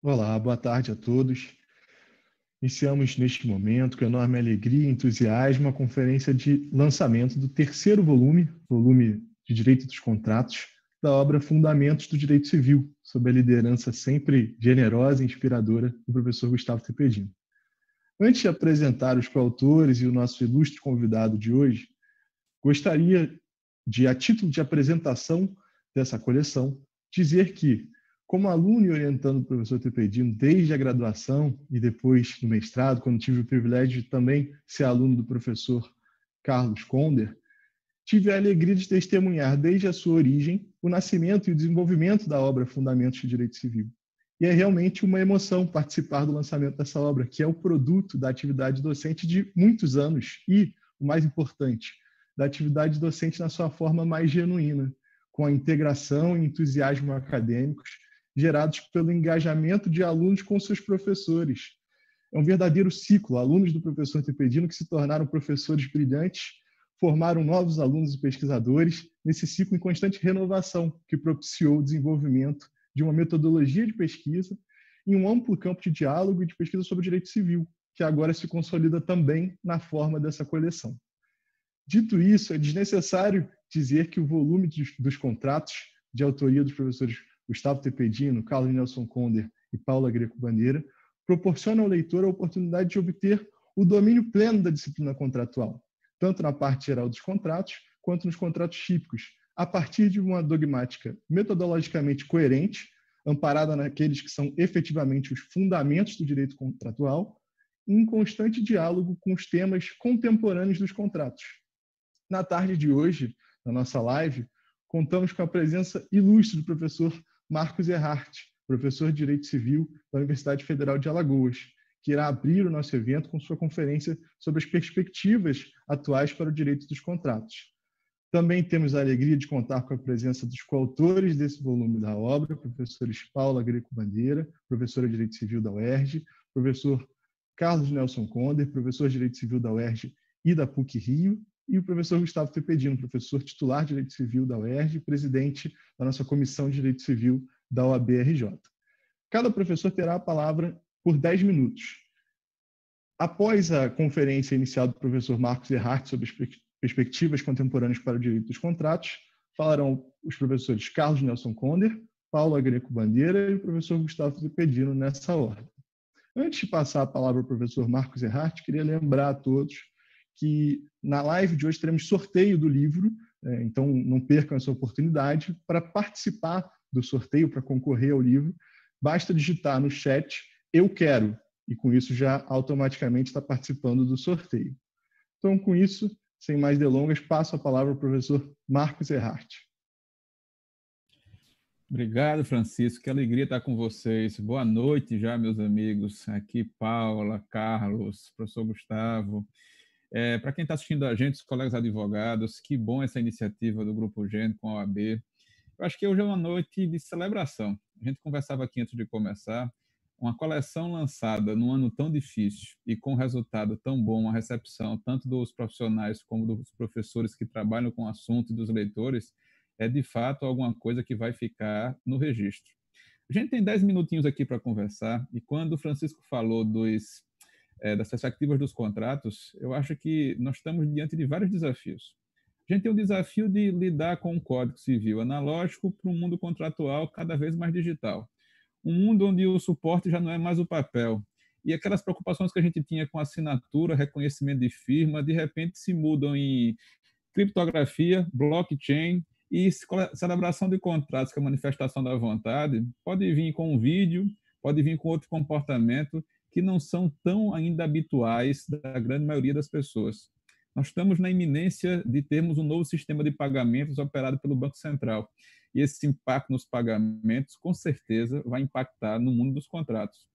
Olá, boa tarde a todos. Iniciamos neste momento, com enorme alegria e entusiasmo, a conferência de lançamento do terceiro volume de Direito dos Contratos, da obra Fundamentos do Direito Civil, sob a liderança sempre generosa e inspiradora do professor Gustavo Cepedino. Antes de apresentar os coautores e o nosso ilustre convidado de hoje, gostaria de, a título de apresentação dessa coleção, dizer que, como aluno e orientando o professor Cepedino desde a graduação e depois do mestrado, quando tive o privilégio de também ser aluno do professor Carlos Conder, tive a alegria de testemunhar desde a sua origem o nascimento e o desenvolvimento da obra Fundamentos do Direito Civil. E é realmente uma emoção participar do lançamento dessa obra, que é o produto da atividade docente de muitos anos e, o mais importante, da atividade docente na sua forma mais genuína, com a integração e entusiasmo acadêmicos gerados pelo engajamento de alunos com seus professores. É um verdadeiro ciclo, alunos do professor Cepedino que se tornaram professores brilhantes, formaram novos alunos e pesquisadores nesse ciclo em constante renovação, que propiciou o desenvolvimento de uma metodologia de pesquisa em um amplo campo de diálogo e de pesquisa sobre o direito civil, que agora se consolida também na forma dessa coleção. Dito isso, é desnecessário dizer que o volume dos contratos de autoria dos professores Gustavo Cepedino, Carlos Nelson Conder e Paula Greco Bandeira proporciona ao leitor a oportunidade de obter o domínio pleno da disciplina contratual, tanto na parte geral dos contratos, quanto nos contratos típicos, a partir de uma dogmática metodologicamente coerente, amparada naqueles que são efetivamente os fundamentos do direito contratual, em constante diálogo com os temas contemporâneos dos contratos. Na tarde de hoje, na nossa live, contamos com a presença ilustre do professor Marcos Erhardt, professor de Direito Civil da Universidade Federal de Alagoas, que irá abrir o nosso evento com sua conferência sobre as perspectivas atuais para o direito dos contratos. Também temos a alegria de contar com a presença dos coautores desse volume da obra, professores Paula Greco Bandeira, professora de Direito Civil da UERJ, professor Carlos Nelson Conder, professor de Direito Civil da UERJ e da PUC-Rio, e o professor Gustavo Cepedino, professor titular de Direito Civil da UERJ e presidente da nossa Comissão de Direito Civil da OAB-RJ. Cada professor terá a palavra por 10 minutos. Após a conferência inicial do professor Marcos Erhardt sobre as perspectivas contemporâneas para o direito dos contratos, falarão os professores Carlos Nelson Conder, Paula Greco Bandeira e o professor Gustavo Cepedino nessa ordem. Antes de passar a palavra ao professor Marcos Erhardt, queria lembrar a todos que na live de hoje teremos sorteio do livro, então não percam essa oportunidade. Para participar do sorteio, para concorrer ao livro, basta digitar no chat "eu quero", e com isso já automaticamente está participando do sorteio. Então, com isso, sem mais delongas, passo a palavra ao professor Marcos Erhardt. Obrigado, Francisco. Que alegria estar com vocês. Boa noite já, meus amigos. Aqui, Paula, Carlos, professor Gustavo. Para quem está assistindo a gente, os colegas advogados, que bom essa iniciativa do Grupo Gênio com a OAB. Eu acho que hoje é uma noite de celebração. A gente conversava aqui antes de começar, uma coleção lançada num ano tão difícil e com resultado tão bom, a recepção tanto dos profissionais como dos professores que trabalham com o assunto e dos leitores, é de fato alguma coisa que vai ficar no registro. A gente tem 10 minutinhos aqui para conversar, e quando o Francisco falou das perspectivas dos contratos, eu acho que nós estamos diante de vários desafios. A gente tem o desafio de lidar com um Código Civil analógico para um mundo contratual cada vez mais digital. Um mundo onde o suporte já não é mais o papel. E aquelas preocupações que a gente tinha com assinatura, reconhecimento de firma, de repente se mudam em criptografia, blockchain e celebração de contratos, que é a manifestação da vontade, pode vir com um vídeo, pode vir com outro comportamento que não são tão ainda habituais da grande maioria das pessoas. Nós estamos na iminência de termos um novo sistema de pagamentos operado pelo Banco Central. E esse impacto nos pagamentos, com certeza, vai impactar no mundo dos contratos.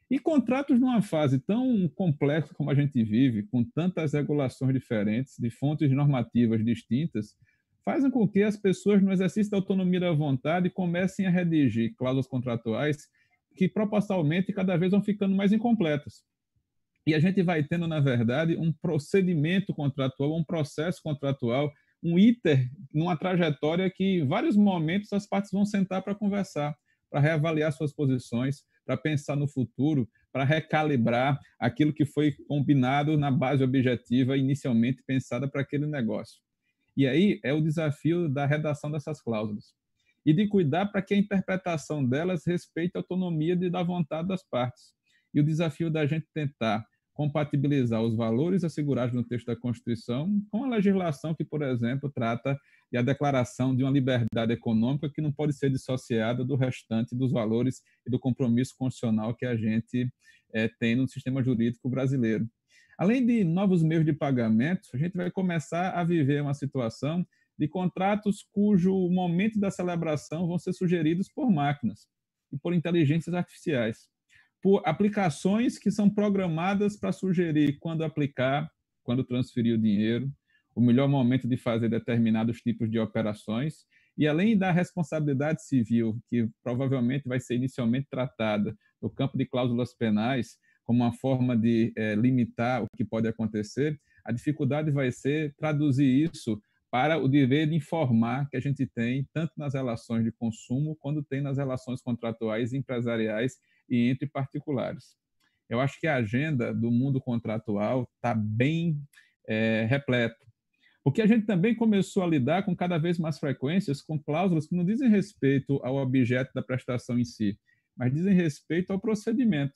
E contratos numa fase tão complexa como a gente vive, com tantas regulações diferentes, de fontes normativas distintas, fazem com que as pessoas, no exercício da autonomia da vontade, comecem a redigir cláusulas contratuais que, proporcionalmente, cada vez vão ficando mais incompletas. E a gente vai tendo, na verdade, um procedimento contratual, um processo contratual, um iter, numa trajetória que, em vários momentos, as partes vão sentar para conversar, para reavaliar suas posições, para pensar no futuro, para recalibrar aquilo que foi combinado na base objetiva inicialmente pensada para aquele negócio. E aí é o desafio da redação dessas cláusulas e de cuidar para que a interpretação delas respeite a autonomia da vontade das partes. E o desafio da gente tentar compatibilizar os valores assegurados no texto da Constituição com a legislação que, por exemplo, trata a declaração de uma liberdade econômica que não pode ser dissociada do restante dos valores e do compromisso constitucional que a gente tem no sistema jurídico brasileiro. Além de novos meios de pagamento, a gente vai começar a viver uma situação de contratos cujo momento da celebração vão ser sugeridos por máquinas e por inteligências artificiais, por aplicações que são programadas para sugerir quando aplicar, quando transferir o dinheiro, o melhor momento de fazer determinados tipos de operações, e além da responsabilidade civil, que provavelmente vai ser inicialmente tratada no campo de cláusulas penais, como uma forma de limitar o que pode acontecer, a dificuldade vai ser traduzir isso para o dever de informar que a gente tem, tanto nas relações de consumo, quanto tem nas relações contratuais, empresariais e entre particulares. Eu acho que a agenda do mundo contratual está bem repleta. Porque a gente também começou a lidar com cada vez mais frequências com cláusulas que não dizem respeito ao objeto da prestação em si, mas dizem respeito ao procedimento.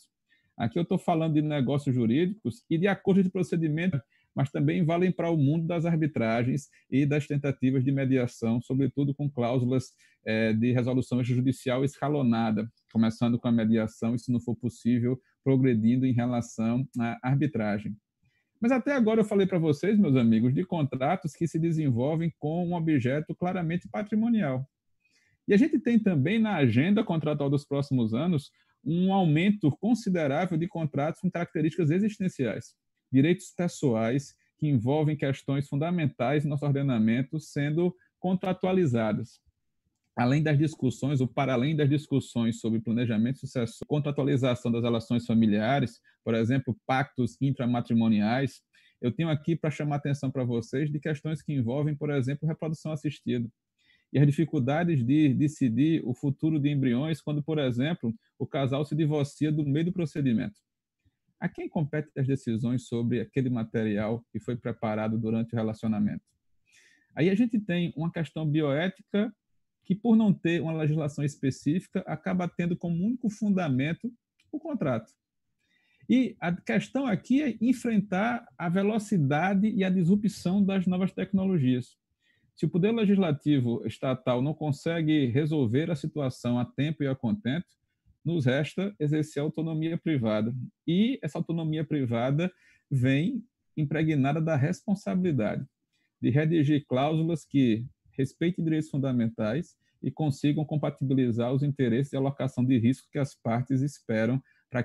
Aqui eu estou falando de negócios jurídicos e de acordos de procedimento, mas também valem para o mundo das arbitragens e das tentativas de mediação, sobretudo com cláusulas de resolução judicial escalonada, começando com a mediação e, se não for possível, progredindo em relação à arbitragem. Mas até agora eu falei para vocês, meus amigos, de contratos que se desenvolvem com um objeto claramente patrimonial. E a gente tem também na agenda contratual dos próximos anos um aumento considerável de contratos com características existenciais, direitos pessoais que envolvem questões fundamentais no nosso ordenamento sendo contratualizadas. Além das discussões, ou para além das discussões sobre planejamento sucessório, contratualização das relações familiares, por exemplo, pactos intramatrimoniais, eu tenho aqui para chamar a atenção para vocês de questões que envolvem, por exemplo, reprodução assistida e as dificuldades de decidir o futuro de embriões quando, por exemplo, o casal se divorcia do meio do procedimento. A quem compete as decisões sobre aquele material que foi preparado durante o relacionamento? Aí a gente tem uma questão bioética que, por não ter uma legislação específica, acaba tendo como único fundamento o contrato. E a questão aqui é enfrentar a velocidade e a disrupção das novas tecnologias. Se o Poder Legislativo estatal não consegue resolver a situação a tempo e a contento, nos resta exercer a autonomia privada. E essa autonomia privada vem impregnada da responsabilidade de redigir cláusulas que respeitem direitos fundamentais e consigam compatibilizar os interesses e alocação de risco que as partes esperam para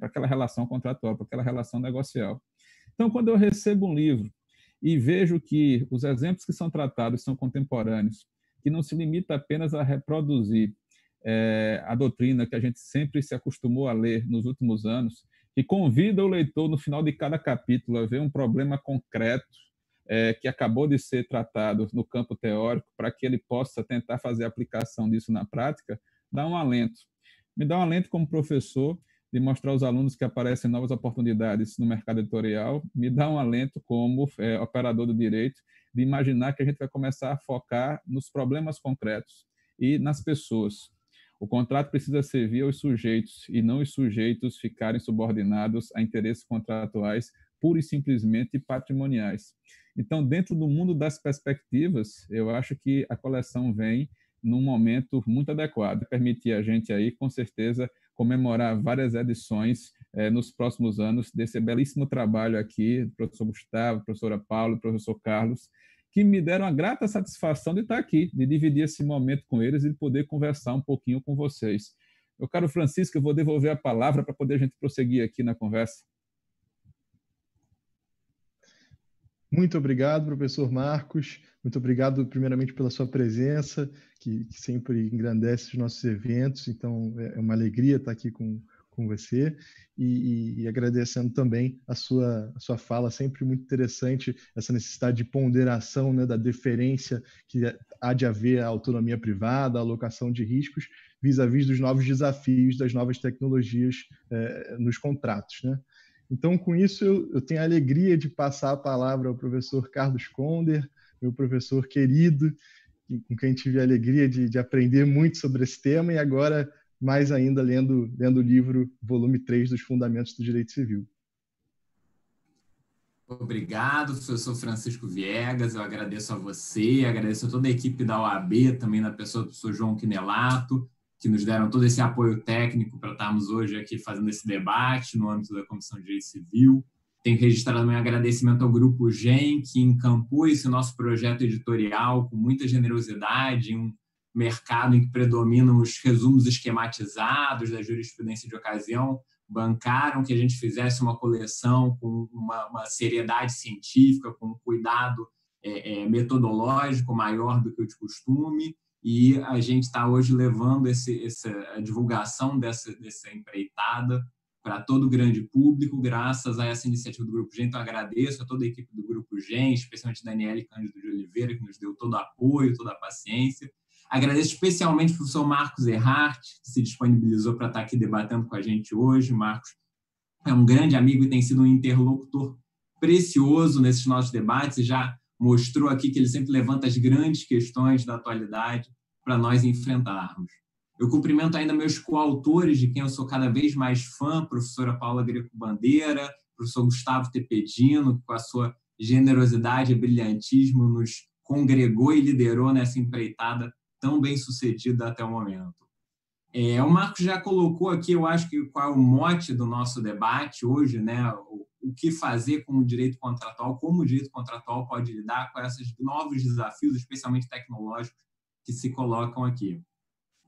aquela relação contratual, para aquela relação negocial. Então, quando eu recebo um livro e vejo que os exemplos que são tratados são contemporâneos, que não se limita apenas a reproduzir a doutrina que a gente sempre se acostumou a ler nos últimos anos, que convida o leitor, no final de cada capítulo, a ver um problema concreto que acabou de ser tratado no campo teórico, para que ele possa tentar fazer a aplicação disso na prática, dá um alento. Me dá um alento como professor de mostrar aos alunos que aparecem novas oportunidades no mercado editorial, me dá um alento como operador do direito, de imaginar que a gente vai começar a focar nos problemas concretos e nas pessoas. O contrato precisa servir aos sujeitos e não os sujeitos ficarem subordinados a interesses contratuais pura e simplesmente patrimoniais. Então, dentro do mundo das perspectivas, eu acho que a coleção vem num momento muito adequado, permitir a gente aí, com certeza, comemorar várias edições nos próximos anos desse belíssimo trabalho aqui, do professor Gustavo, professora Paula, professor Carlos, que me deram a grata satisfação de estar aqui, de dividir esse momento com eles e de poder conversar um pouquinho com vocês. Meu caro Francisco, eu vou devolver a palavra para poder a gente prosseguir aqui na conversa. Muito obrigado, professor Marcos. Muito obrigado, primeiramente, pela sua presença, que sempre engrandece os nossos eventos. Então, é uma alegria estar aqui com você e agradecendo também a sua fala, sempre muito interessante, essa necessidade de ponderação, né, da deferência que há de haver a autonomia privada, a alocação de riscos, vis-à-vis dos novos desafios das novas tecnologias nos contratos, né? Então, com isso, eu tenho a alegria de passar a palavra ao professor Carlos Conder, meu professor querido, com quem tive a alegria de aprender muito sobre esse tema e agora, mais ainda, lendo o livro volume 3 dos Fundamentos do Direito Civil. Obrigado, professor Francisco Viegas, eu agradeço a você, agradeço a toda a equipe da OAB, também na pessoa do professor João Quinelato, que nos deram todo esse apoio técnico para estarmos hoje aqui fazendo esse debate no âmbito da Comissão de Direito Civil. Tenho registrado também um agradecimento ao Grupo GEM, que encampou esse nosso projeto editorial com muita generosidade, em um mercado em que predominam os resumos esquematizados da jurisprudência de ocasião, bancaram que a gente fizesse uma coleção com uma seriedade científica, com um cuidado metodológico maior do que o de costume, e a gente está hoje levando a divulgação dessa empreitada para todo o grande público, graças a essa iniciativa do Grupo GEM. Então, agradeço a toda a equipe do Grupo GEM, especialmente Daniele Cândido de Oliveira, que nos deu todo o apoio, toda a paciência. Agradeço especialmente o professor Marcos Erhardt, que se disponibilizou para estar aqui debatendo com a gente hoje. Marcos é um grande amigo e tem sido um interlocutor precioso nesses nossos debates e já mostrou aqui que ele sempre levanta as grandes questões da atualidade para nós enfrentarmos. Eu cumprimento ainda meus coautores, de quem eu sou cada vez mais fã, professora Paula Greco Bandeira, professor Gustavo Tepedino, que com a sua generosidade e brilhantismo nos congregou e liderou nessa empreitada tão bem sucedida até o momento. O Marcos já colocou aqui, eu acho que qual é o mote do nosso debate hoje, né? O que fazer com o direito contratual, como o direito contratual pode lidar com esses novos desafios, especialmente tecnológicos, que se colocam aqui.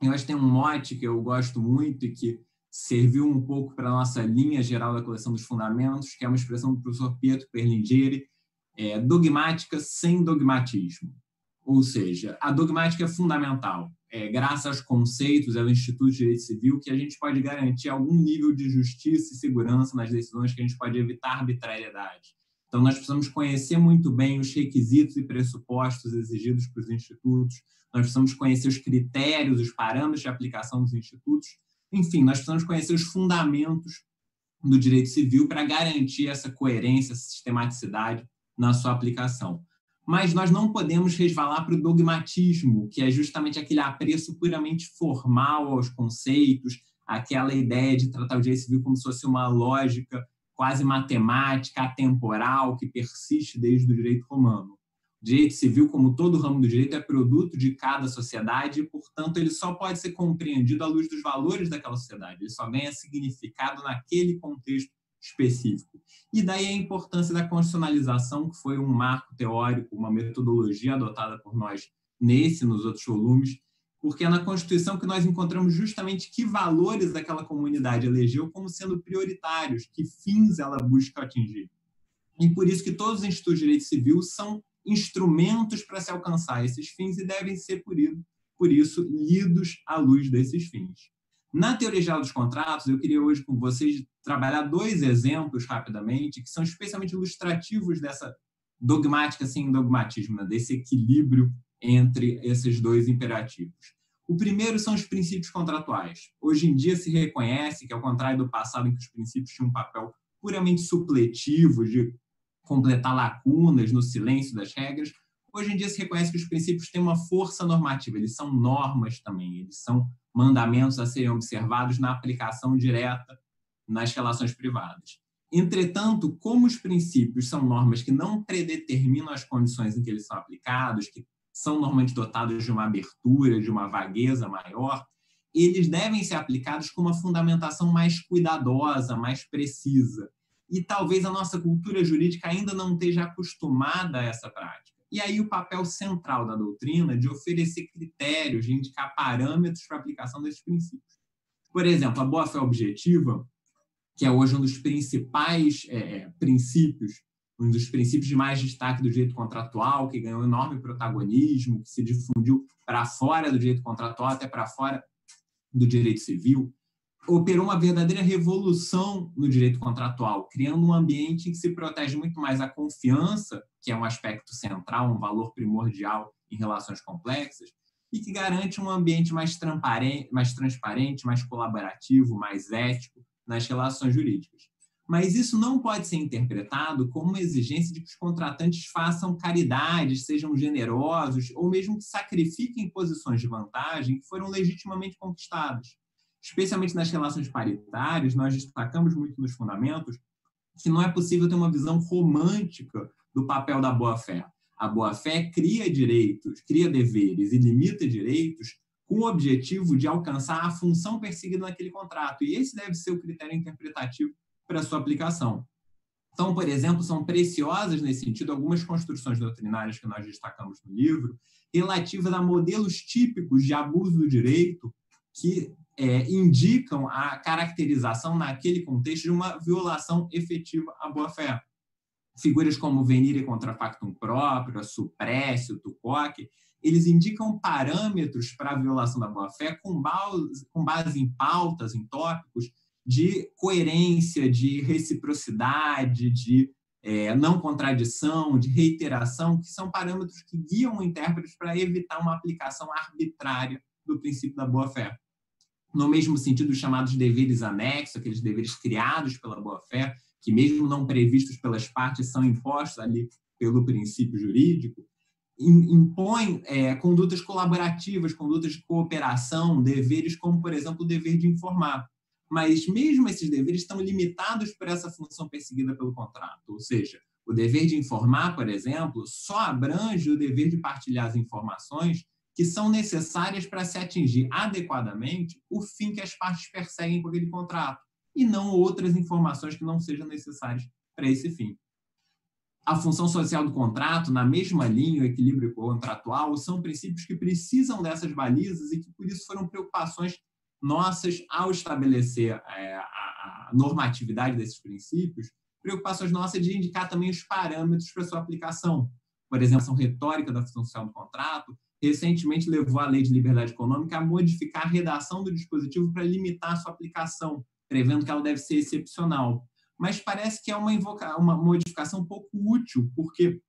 Eu acho que tem um mote que eu gosto muito e que serviu um pouco para a nossa linha geral da coleção dos fundamentos, que é uma expressão do professor Pietro Perlingieri, dogmática sem dogmatismo. Ou seja, a dogmática é fundamental. Graças aos conceitos, ao Instituto de Direito Civil, que a gente pode garantir algum nível de justiça e segurança nas decisões, que a gente pode evitar arbitrariedade. Então, nós precisamos conhecer muito bem os requisitos e pressupostos exigidos para os institutos, nós precisamos conhecer os critérios, os parâmetros de aplicação dos institutos, enfim, nós precisamos conhecer os fundamentos do direito civil para garantir essa coerência, essa sistematicidade na sua aplicação. Mas nós não podemos resvalar para o dogmatismo, que é justamente aquele apreço puramente formal aos conceitos, aquela ideia de tratar o direito civil como se fosse uma lógica quase matemática, atemporal, que persiste desde o direito romano. O direito civil, como todo ramo do direito, é produto de cada sociedade e, portanto, ele só pode ser compreendido à luz dos valores daquela sociedade. Ele só ganha significado naquele contexto específico. E daí a importância da constitucionalização, que foi um marco teórico, uma metodologia adotada por nós nesse e nos outros volumes, porque é na Constituição que nós encontramos justamente que valores aquela comunidade elegeu como sendo prioritários, que fins ela busca atingir. E por isso que todos os institutos de direito civil são instrumentos para se alcançar esses fins e devem ser, por isso, lidos à luz desses fins. Na teoria geral dos contratos, eu queria hoje com vocês trabalhar 2 exemplos rapidamente, que são especialmente ilustrativos dessa dogmática sem dogmatismo, né? Desse equilíbrio entre esses 2 imperativos. O primeiro são os princípios contratuais. Hoje em dia se reconhece que, ao contrário do passado, em que os princípios tinham um papel puramente supletivo de completar lacunas no silêncio das regras, hoje em dia se reconhece que os princípios têm uma força normativa, eles são normas também, eles são mandamentos a serem observados na aplicação direta nas relações privadas. Entretanto, como os princípios são normas que não predeterminam as condições em que eles são aplicados, que são normalmente dotados de uma abertura, de uma vagueza maior, eles devem ser aplicados com uma fundamentação mais cuidadosa, mais precisa. E talvez a nossa cultura jurídica ainda não esteja acostumada a essa prática. E aí o papel central da doutrina de oferecer critérios, de indicar parâmetros para a aplicação desses princípios. Por exemplo, a boa-fé objetiva, que é hoje um dos principais princípios, um dos princípios de mais destaque do direito contratual, que ganhou enorme protagonismo, que se difundiu para fora do direito contratual, até para fora do direito civil, operou uma verdadeira revolução no direito contratual, criando um ambiente em que se protege muito mais a confiança, que é um aspecto central, um valor primordial em relações complexas e que garante um ambiente mais transparente, mais colaborativo, mais ético nas relações jurídicas. Mas isso não pode ser interpretado como uma exigência de que os contratantes façam caridades, sejam generosos ou mesmo que sacrifiquem posições de vantagem que foram legitimamente conquistadas. Especialmente nas relações paritárias, nós destacamos muito nos fundamentos que não é possível ter uma visão romântica do papel da boa-fé. A boa-fé cria direitos, cria deveres e limita direitos com o objetivo de alcançar a função perseguida naquele contrato. E esse deve ser o critério interpretativo para a sua aplicação. Então, por exemplo, são preciosas nesse sentido algumas construções doutrinárias que nós destacamos no livro, relativas a modelos típicos de abuso do direito que indicam a caracterização naquele contexto de uma violação efetiva à boa-fé. Figuras como venire contra factum próprio, a suppressio, tucoque, eles indicam parâmetros para a violação da boa-fé com base em pautas, em tópicos de coerência, de reciprocidade, de não contradição, de reiteração, que são parâmetros que guiam o intérprete para evitar uma aplicação arbitrária do princípio da boa-fé. No mesmo sentido, os chamados deveres anexos, aqueles deveres criados pela boa-fé, que mesmo não previstos pelas partes, são impostos ali pelo princípio jurídico, impõem condutas colaborativas, condutas de cooperação, deveres como, por exemplo, o dever de informar. Mas mesmo esses deveres estão limitados por essa função perseguida pelo contrato. Ou seja, o dever de informar, por exemplo, só abrange o dever de partilhar as informações que são necessárias para se atingir adequadamente o fim que as partes perseguem com aquele contrato, e não outras informações que não sejam necessárias para esse fim. A função social do contrato, na mesma linha, o equilíbrio contratual, são princípios que precisam dessas balizas e que, por isso, foram preocupações nossas ao estabelecer a normatividade desses princípios, preocupações nossas de indicar também os parâmetros para sua aplicação. Por exemplo, a ação retórica da função social do contrato recentemente levou a Lei de Liberdade Econômica a modificar a redação do dispositivo para limitar a sua aplicação, prevendo que ela deve ser excepcional. Mas parece que é uma modificação pouco útil, porque,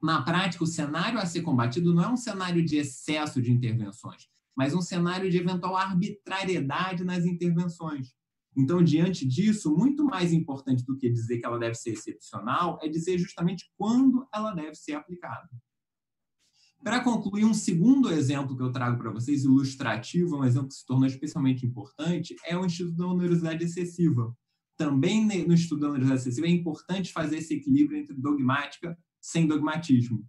na prática, o cenário a ser combatido não é um cenário de excesso de intervenções, mas um cenário de eventual arbitrariedade nas intervenções. Então, diante disso, muito mais importante do que dizer que ela deve ser excepcional é dizer justamente quando ela deve ser aplicada. Para concluir, um segundo exemplo que eu trago para vocês, ilustrativo, um exemplo que se tornou especialmente importante, é o Instituto da Onerosidade Excessiva. Também no Instituto da Onerosidade Excessiva é importante fazer esse equilíbrio entre dogmática sem dogmatismo.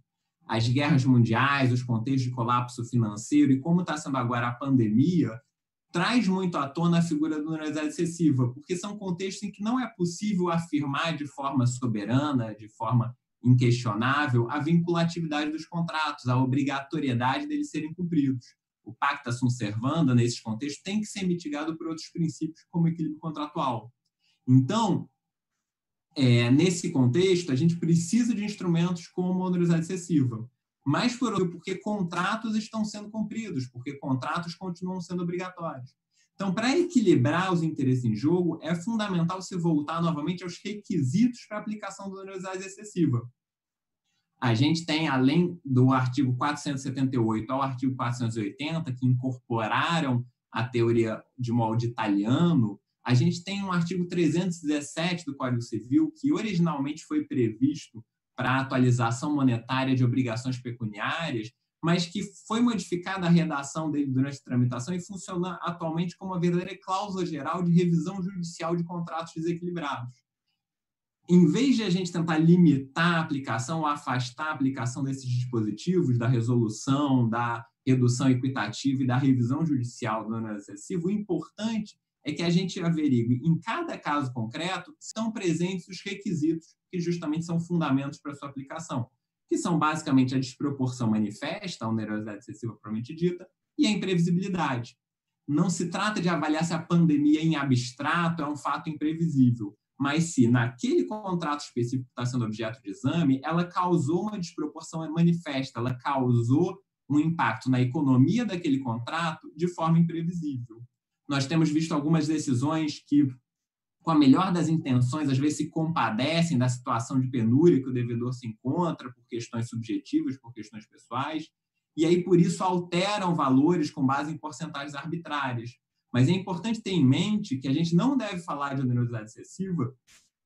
As guerras mundiais, os contextos de colapso financeiro e como está sendo agora a pandemia, traz muito à tona a figura da onerosidade excessiva, porque são contextos em que não é possível afirmar de forma soberana, de forma inquestionável, a vinculatividade dos contratos, a obrigatoriedade deles serem cumpridos. O pacta sunt servanda, nesses contextos, tem que ser mitigado por outros princípios, como o equilíbrio contratual. Então, nesse contexto, a gente precisa de instrumentos como a onerosidade excessiva. Mas, por outro, porque contratos estão sendo cumpridos, porque contratos continuam sendo obrigatórios. Então, para equilibrar os interesses em jogo, é fundamental se voltar novamente aos requisitos para a aplicação da onerosidade excessiva. A gente tem, além do artigo 478 ao artigo 480, que incorporaram a teoria de molde italiano, a gente tem um artigo 317 do Código Civil, que originalmente foi previsto para a atualização monetária de obrigações pecuniárias, mas que foi modificada a redação dele durante a tramitação e funciona atualmente como uma verdadeira cláusula geral de revisão judicial de contratos desequilibrados. Em vez de a gente tentar limitar a aplicação ou afastar a aplicação desses dispositivos, da resolução, da redução equitativa e da revisão judicial do dano excessivo, o importante é que a gente averigue, em cada caso concreto, estão presentes os requisitos que justamente são fundamentos para a sua aplicação, que são basicamente a desproporção manifesta, a onerosidade excessiva propriamente dita, e a imprevisibilidade. Não se trata de avaliar se a pandemia em abstrato é um fato imprevisível, mas se naquele contrato específico que está sendo objeto de exame, ela causou uma desproporção manifesta, ela causou um impacto na economia daquele contrato de forma imprevisível. Nós temos visto algumas decisões que, com a melhor das intenções, às vezes se compadecem da situação de penúria que o devedor se encontra por questões subjetivas, por questões pessoais, e aí, por isso, alteram valores com base em porcentagens arbitrárias. Mas é importante ter em mente que a gente não deve falar de onerosidade excessiva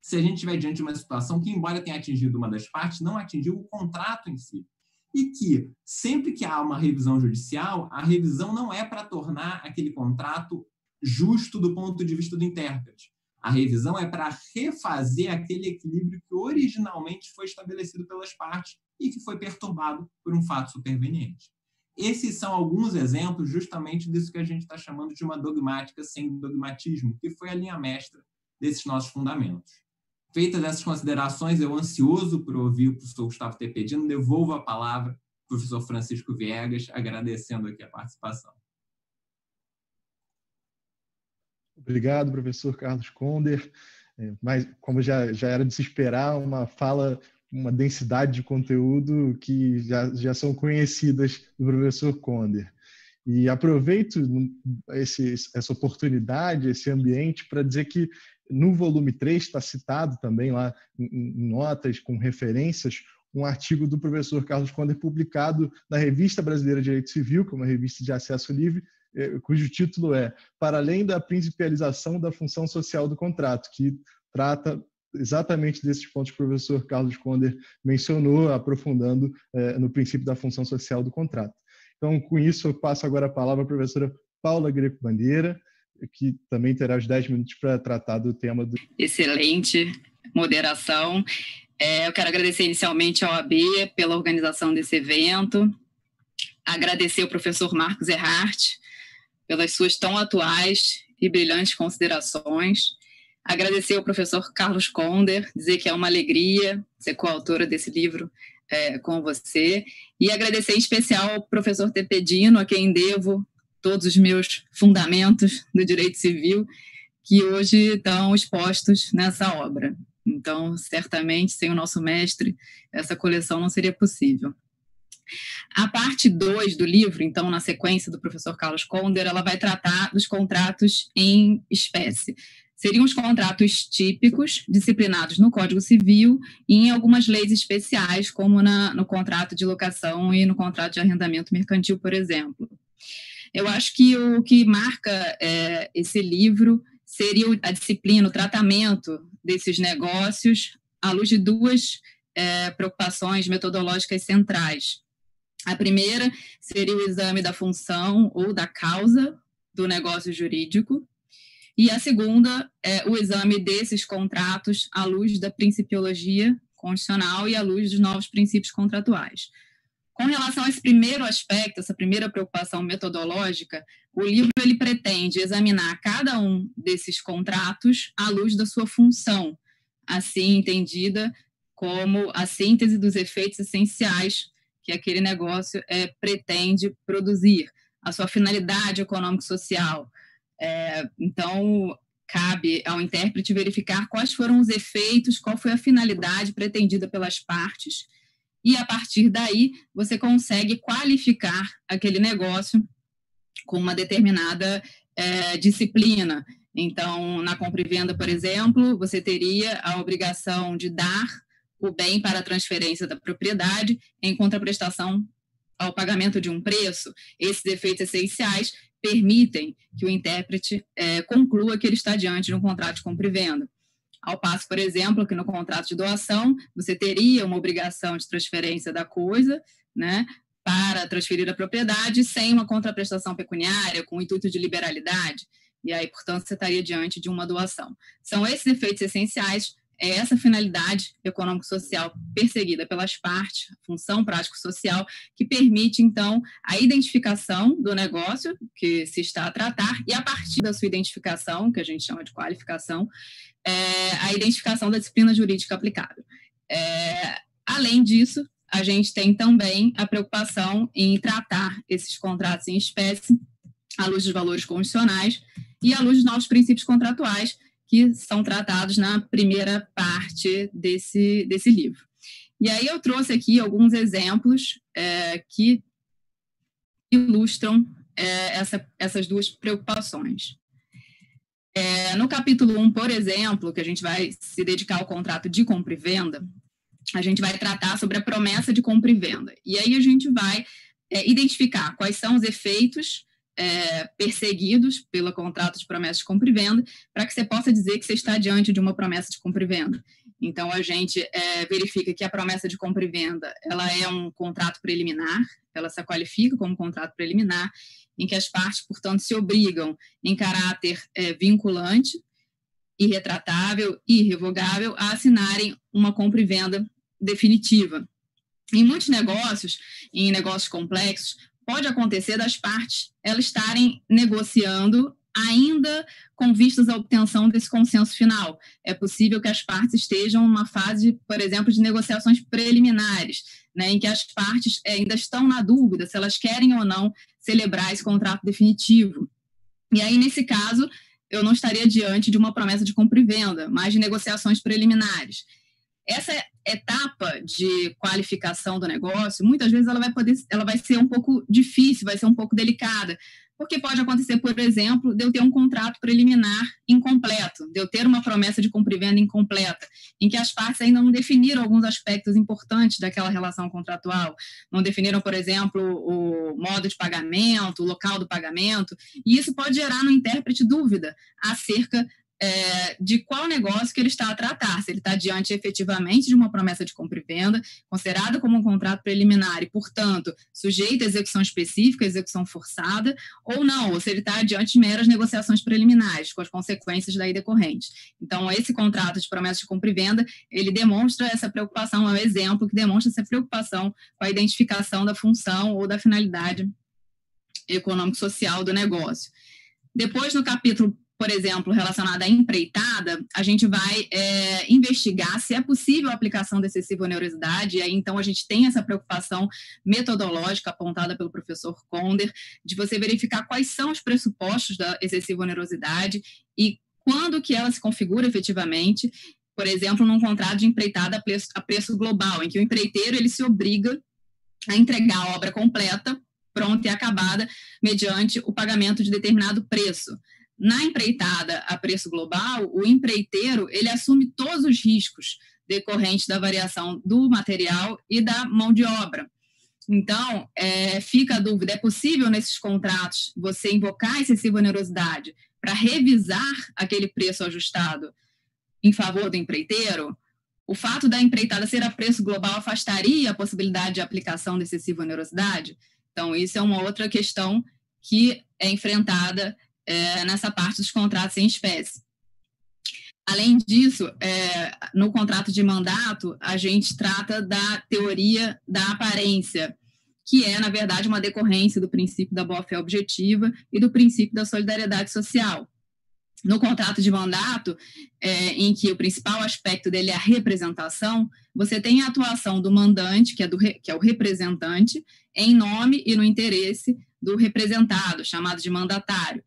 se a gente estiver diante de uma situação que, embora tenha atingido uma das partes, não atingiu o contrato em si. E que, sempre que há uma revisão judicial, a revisão não é para tornar aquele contrato justo do ponto de vista do intérprete. A revisão é para refazer aquele equilíbrio que originalmente foi estabelecido pelas partes e que foi perturbado por um fato superveniente. Esses são alguns exemplos justamente disso que a gente está chamando de uma dogmática sem dogmatismo, que foi a linha mestra desses nossos fundamentos. Feitas essas considerações, eu ansioso por ouvir o professor Gustavo Tepedino, devolvo a palavra para o professor Francisco Viegas, agradecendo aqui a participação. Obrigado, professor Carlos Conder. Mas, como já era de se esperar, uma fala, uma densidade de conteúdo que já são conhecidas do professor Conder. E aproveito essa oportunidade, esse ambiente, para dizer que no volume 3 está citado também lá em notas com referências um artigo do professor Carlos Conder publicado na Revista Brasileira de Direito Civil, que é uma revista de acesso livre, cujo título é Para além da principialização da função social do contrato, que trata exatamente desses pontos que o professor Carlos Conder mencionou, aprofundando no princípio da função social do contrato. Então, com isso, eu passo agora a palavra à professora Paula Greco Bandeira, que também terá os 10 minutos para tratar do tema do... Excelente moderação. Eu quero agradecer inicialmente ao OAB pela organização desse evento, agradecer ao professor Marcos Erhardt pelas suas tão atuais e brilhantes considerações, agradecer ao professor Carlos Conder, dizer que é uma alegria ser coautora desse livro com você, e agradecer em especial ao professor Tepedino, a quem devo todos os meus fundamentos do direito civil, que hoje estão expostos nessa obra. Então, certamente, sem o nosso mestre, essa coleção não seria possível. A parte 2 do livro, então, na sequência do professor Carlos Conder, ela vai tratar dos contratos em espécie. Seriam os contratos típicos, disciplinados no Código Civil e em algumas leis especiais, como no contrato de locação e no contrato de arrendamento mercantil, por exemplo. Eu acho que o que marca esse livro seria a disciplina, o tratamento desses negócios à luz de duas preocupações metodológicas centrais. A primeira seria o exame da função ou da causa do negócio jurídico, e a segunda é o exame desses contratos à luz da principiologia constitucional e à luz dos novos princípios contratuais. Com relação a esse primeiro aspecto, essa primeira preocupação metodológica, o livro ele pretende examinar cada um desses contratos à luz da sua função, assim entendida como a síntese dos efeitos essenciais que aquele negócio pretende produzir, a sua finalidade econômico-social. Então, cabe ao intérprete verificar quais foram os efeitos, qual foi a finalidade pretendida pelas partes, e, a partir daí, você consegue qualificar aquele negócio com uma determinada disciplina. Então, na compra e venda, por exemplo, você teria a obrigação de dar o bem para a transferência da propriedade em contraprestação ao pagamento de um preço. Esses efeitos essenciais permitem que o intérprete conclua que ele está diante de um contrato de compra e venda. Ao passo, por exemplo, que no contrato de doação, você teria uma obrigação de transferência da coisa, né, para transferir a propriedade sem uma contraprestação pecuniária, com o intuito de liberalidade, e aí, portanto, você estaria diante de uma doação. São esses efeitos essenciais, essa finalidade econômico-social perseguida pelas partes, função prático-social, que permite, então, a identificação do negócio que se está a tratar e, a partir da sua identificação, que a gente chama de qualificação, a identificação da disciplina jurídica aplicável. Além disso, a gente tem também a preocupação em tratar esses contratos em espécie à luz dos valores constitucionais e à luz dos novos princípios contratuais, que são tratados na primeira parte desse livro. E aí eu trouxe aqui alguns exemplos que ilustram essas duas preocupações. No capítulo 1, por exemplo, que a gente vai se dedicar ao contrato de compra e venda, a gente vai tratar sobre a promessa de compra e venda. E aí a gente vai identificar quais são os efeitos perseguidos pelo contrato de promessa de compra e venda, para que você possa dizer que você está diante de uma promessa de compra e venda. Então, a gente verifica que a promessa de compra e venda ela é um contrato preliminar, ela se qualifica como contrato preliminar, em que as partes, portanto, se obrigam em caráter vinculante, irretratável e irrevogável a assinarem uma compra e venda definitiva. Em muitos negócios, em negócios complexos, pode acontecer das partes elas estarem negociando ainda com vistas à obtenção desse consenso final. É possível que as partes estejam numa fase, por exemplo, de negociações preliminares, né, em que as partes ainda estão na dúvida se elas querem ou não celebrar esse contrato definitivo. E aí, nesse caso, eu não estaria diante de uma promessa de compra e venda, mas de negociações preliminares. Essa etapa de qualificação do negócio, muitas vezes ela vai ser um pouco difícil, vai ser um pouco delicada, porque pode acontecer, por exemplo, de eu ter um contrato preliminar incompleto, de eu ter uma promessa de compra e venda incompleta, em que as partes ainda não definiram alguns aspectos importantes daquela relação contratual, não definiram, por exemplo, o modo de pagamento, o local do pagamento, e isso pode gerar no intérprete dúvida acerca de qual negócio que ele está a tratar, se ele está diante efetivamente de uma promessa de compra e venda, considerada como um contrato preliminar e, portanto, sujeito a execução específica, execução forçada, ou não, ou se ele está diante de meras negociações preliminares, com as consequências daí decorrentes. Então, esse contrato de promessa de compra e venda, ele demonstra essa preocupação, é um exemplo que demonstra essa preocupação com a identificação da função ou da finalidade econômico-social do negócio. Depois, no capítulo, por exemplo, relacionada à empreitada, a gente vai investigar se é possível a aplicação da excessiva onerosidade, e aí então a gente tem essa preocupação metodológica apontada pelo professor Conder, de você verificar quais são os pressupostos da excessiva onerosidade e quando que ela se configura efetivamente, por exemplo, num contrato de empreitada a preço global, em que o empreiteiro ele se obriga a entregar a obra completa, pronta e acabada, mediante o pagamento de determinado preço. Na empreitada a preço global, o empreiteiro ele assume todos os riscos decorrentes da variação do material e da mão de obra. Então, fica a dúvida, é possível nesses contratos você invocar excessiva onerosidade para revisar aquele preço ajustado em favor do empreiteiro? O fato da empreitada ser a preço global afastaria a possibilidade de aplicação de excessiva onerosidade? Então, isso é uma outra questão que é enfrentada nessa parte dos contratos em espécie. Além disso, no contrato de mandato, a gente trata da teoria da aparência, que é, na verdade, uma decorrência do princípio da boa-fé objetiva e do princípio da solidariedade social. No contrato de mandato, em que o principal aspecto dele é a representação, você tem a atuação do mandante, que é o representante, em nome e no interesse do representado, chamado de mandatário,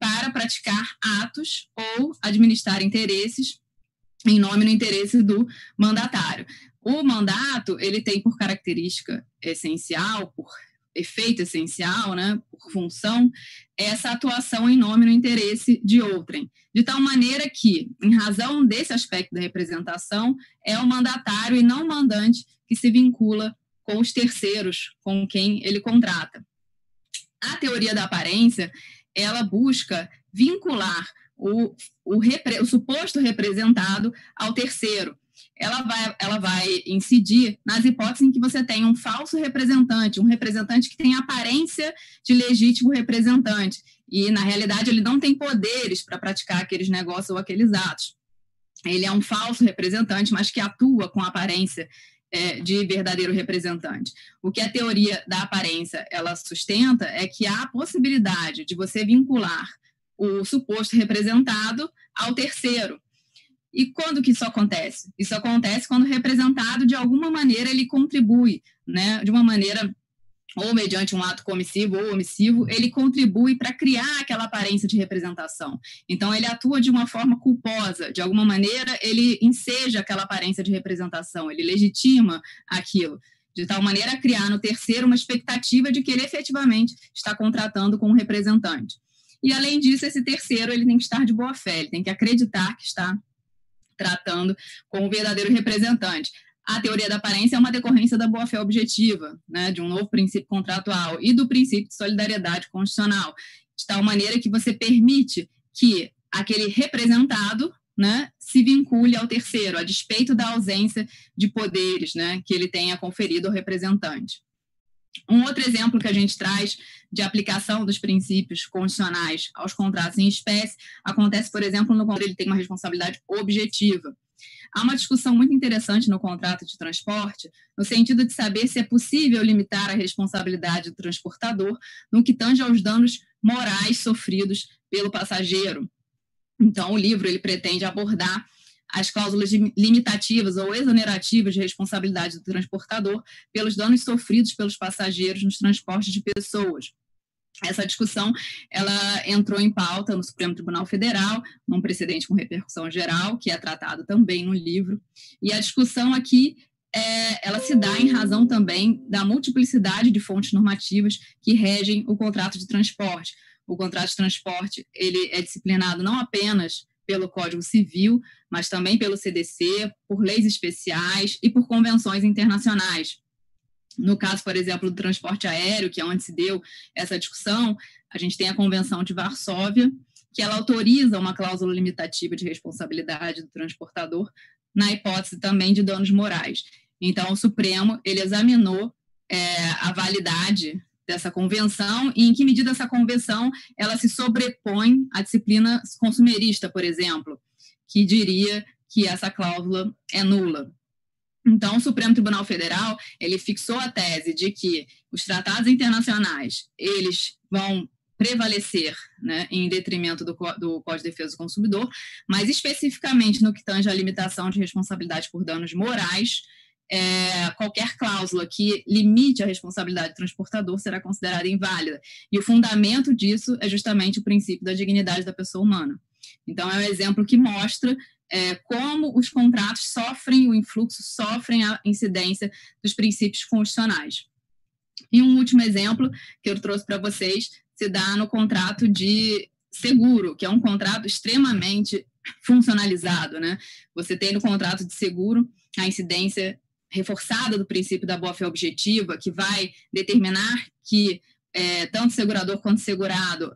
para praticar atos ou administrar interesses em nome e no interesse do mandatário. O mandato, ele tem por característica essencial, por efeito essencial, né, por função, essa atuação em nome e no interesse de outrem, de tal maneira que, em razão desse aspecto da representação, é o mandatário e não o mandante que se vincula com os terceiros com quem ele contrata. A teoria da aparência, ela busca vincular o suposto representado ao terceiro. Ela vai incidir nas hipóteses em que você tem um falso representante, um representante que tem aparência de legítimo representante, e, na realidade, ele não tem poderes para praticar aqueles negócios ou aqueles atos. Ele é um falso representante, mas que atua com a aparência de verdadeiro representante. O que a teoria da aparência ela sustenta é que há a possibilidade de você vincular o suposto representado ao terceiro. E quando que isso acontece? Isso acontece quando o representado, de alguma maneira, ele contribui, né, de uma maneira, ou mediante um ato comissivo ou omissivo, ele contribui para criar aquela aparência de representação. Então, ele atua de uma forma culposa, de alguma maneira, ele enseja aquela aparência de representação, ele legitima aquilo, de tal maneira a criar no terceiro uma expectativa de que ele efetivamente está contratando com um representante. E, além disso, esse terceiro ele tem que estar de boa fé, ele tem que acreditar que está tratando com o verdadeiro representante. A teoria da aparência é uma decorrência da boa-fé objetiva, né, de um novo princípio contratual e do princípio de solidariedade constitucional, de tal maneira que você permite que aquele representado, né, se vincule ao terceiro, a despeito da ausência de poderes, né, que ele tenha conferido ao representante. Um outro exemplo que a gente traz de aplicação dos princípios constitucionais aos contratos em espécie acontece, por exemplo, no contrato ele tem uma responsabilidade objetiva. Há uma discussão muito interessante no contrato de transporte, no sentido de saber se é possível limitar a responsabilidade do transportador no que tange aos danos morais sofridos pelo passageiro. Então, o livro ele pretende abordar as cláusulas limitativas ou exonerativas de responsabilidade do transportador pelos danos sofridos pelos passageiros nos transportes de pessoas. Essa discussão ela entrou em pauta no Supremo Tribunal Federal, num precedente com repercussão geral, que é tratado também no livro. E a discussão aqui ela se dá em razão também da multiplicidade de fontes normativas que regem o contrato de transporte. O contrato de transporte ele é disciplinado não apenas pelo Código Civil, mas também pelo CDC, por leis especiais e por convenções internacionais. No caso, por exemplo, do transporte aéreo, que é onde se deu essa discussão, a gente tem a Convenção de Varsóvia, que ela autoriza uma cláusula limitativa de responsabilidade do transportador na hipótese também de danos morais. Então, o Supremo ele examinou a validade dessa convenção e em que medida essa convenção ela se sobrepõe à disciplina consumerista, por exemplo, que diria que essa cláusula é nula. Então, o Supremo Tribunal Federal ele fixou a tese de que os tratados internacionais eles vão prevalecer, né, em detrimento do Código de Defesa do Consumidor, mas especificamente no que tange à limitação de responsabilidade por danos morais, qualquer cláusula que limite a responsabilidade do transportador será considerada inválida. E o fundamento disso é justamente o princípio da dignidade da pessoa humana. Então, é um exemplo que mostra como os contratos sofrem o influxo, sofrem a incidência dos princípios constitucionais. E um último exemplo que eu trouxe para vocês se dá no contrato de seguro, que é um contrato extremamente funcionalizado, né? Você tem no contrato de seguro a incidência reforçada do princípio da boa-fé objetiva, que vai determinar que tanto segurador quanto segurado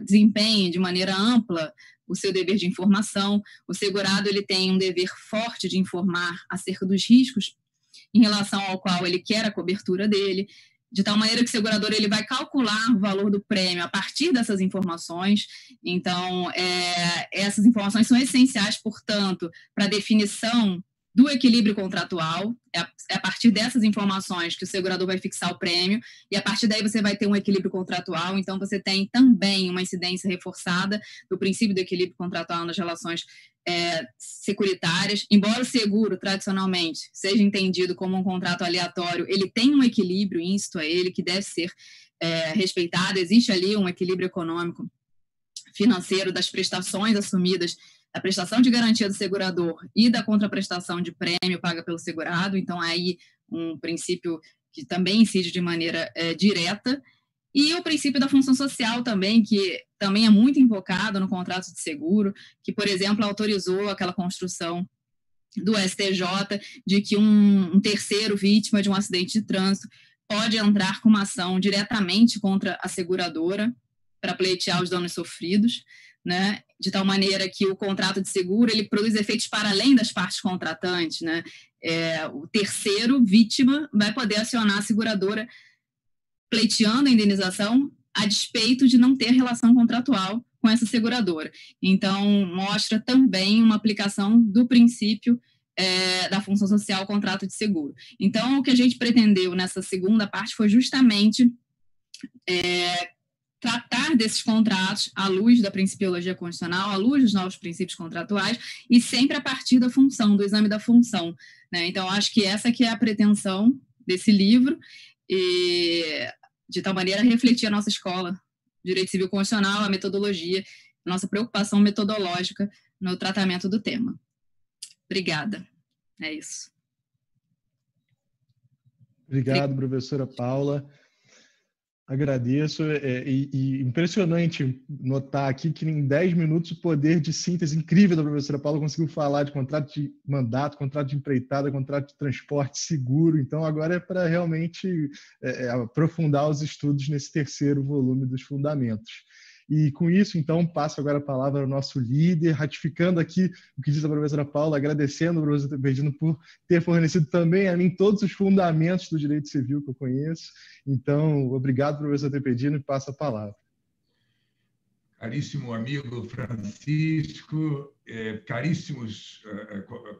desempenhem de maneira ampla o seu dever de informação. O segurado ele tem um dever forte de informar acerca dos riscos em relação ao qual ele quer a cobertura dele, de tal maneira que o segurador ele vai calcular o valor do prêmio a partir dessas informações. Então, essas informações são essenciais, portanto, para a definição do equilíbrio contratual. É a partir dessas informações que o segurador vai fixar o prêmio, e a partir daí você vai ter um equilíbrio contratual. Então, você tem também uma incidência reforçada do princípio do equilíbrio contratual nas relações securitárias. Embora o seguro, tradicionalmente, seja entendido como um contrato aleatório, ele tem um equilíbrio íncito a ele que deve ser respeitado. Existe ali um equilíbrio econômico, financeiro das prestações assumidas, da prestação de garantia do segurador e da contraprestação de prêmio paga pelo segurado. Então, aí um princípio que também incide de maneira direta. E o princípio da função social também, que também é muito invocado no contrato de seguro, que, por exemplo, autorizou aquela construção do STJ de que um terceiro vítima de um acidente de trânsito pode entrar com uma ação diretamente contra a seguradora para pleitear os danos sofridos, né? De tal maneira que o contrato de seguro ele produz efeitos para além das partes contratantes, né? O terceiro vítima vai poder acionar a seguradora pleiteando a indenização a despeito de não ter relação contratual com essa seguradora. Então, mostra também uma aplicação do princípio da função social ao contrato de seguro. Então, o que a gente pretendeu nessa segunda parte foi justamente tratar desses contratos à luz da principiologia constitucional, à luz dos novos princípios contratuais, e sempre a partir da função, do exame da função, né? Então, acho que essa que é a pretensão desse livro, e de tal maneira refletir a nossa escola, Direito Civil Constitucional, a metodologia, a nossa preocupação metodológica no tratamento do tema. Obrigada. É isso. Obrigado, professora Paula. Agradeço. E impressionante notar aqui que em 10 minutos o poder de síntese incrível da professora Paula conseguiu falar de contrato de mandato, contrato de empreitada, contrato de transporte seguro. Então, agora é para realmente aprofundar os estudos nesse terceiro volume dos Fundamentos. E com isso, então, passo agora a palavra ao nosso líder, ratificando aqui o que diz a professora Paula, agradecendo ao professor Tepedino por ter fornecido também a mim todos os fundamentos do direito civil que eu conheço. Então, obrigado, professor Tepedino, e passo a palavra. Caríssimo amigo Francisco, caríssimos